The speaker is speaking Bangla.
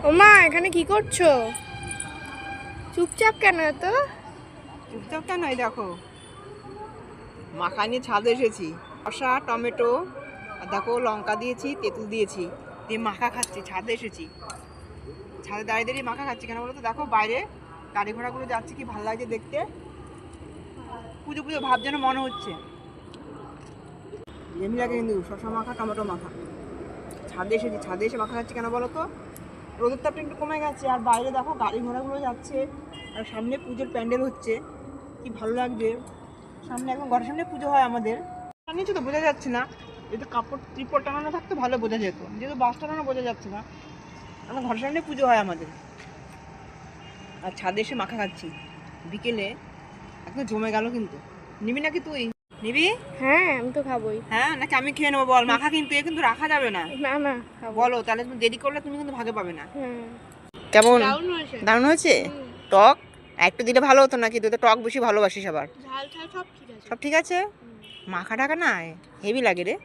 ওমা এখানে কি করছো? চুপচাপ কেন এত? চুপচাপ কেন? এই দেখো মাখা নিয়ে ছাদে এসেছি। শসা, টমেটো আর দেখো লঙ্কা দিয়েছি, তেঁতুল দিয়েছি, দিয়ে মাখা খাচ্ছি। ছাদে এসেছি, ছাদে দাঁড়িয়ে দাঁড়িয়ে মাখা খাচ্ছি। কেন বলো তো? দেখো বাইরে গাড়ি ঘোড়াগুলো যাচ্ছে, কি ভালো লাগছে দেখতে। পুজো পুজো ভাব যেন মনে হচ্ছে। এমনি লাগে কিন্তু শসা মাখা, টমেটো মাখা। ছাদে এসেছি, ছাদে এসে মাখা খাচ্ছি। কেন বলো তো? রোদের তাপটা একটু কমে গেছে, আর বাইরে দেখো গাড়ি ঘোড়াগুলো যাচ্ছে, আর সামনে পুজোর প্যান্ডেল হচ্ছে, কি ভালো লাগবে। সামনে একদম ঘরের সামনে পুজো হয় আমাদের। নিচে তো বোঝা যাচ্ছে না, যেহেতু কাপড় ত্রিপল টানানো থাকতো ভালো বোঝা যেত, যেহেতু বাস টানানো বোঝা যাচ্ছে না। আমার ঘরের সামনে পুজো হয় আমাদের, আর ছাদে এসে মাখা খাচ্ছি বিকেলে। একদম জমে গেল কিন্তু। নিবি নাকি তুই? নিবি? হ্যাঁ আমি তো খাবোই। হ্যাঁ নাকি আমি খেয়ে নেবো? বল। মাখা কিন্তু এ কিন্তু রাখা যাবে না। না না খাবো। বলো, তাহলে তুমি দেরি করলে তুমি কিন্তু ভাগে পাবে না। হ্যাঁ কেমন? দারুণ হয়েছে। দারুণ হয়েছে। টক একটু দিলে ভালো হতো নাকি? তুই তো টক বেশি ভালোবাসিস আবার। ঝাল ঝাল সব ঠিক আছে। সব ঠিক আছে। মাখা টাকা না হেভি লাগে রে।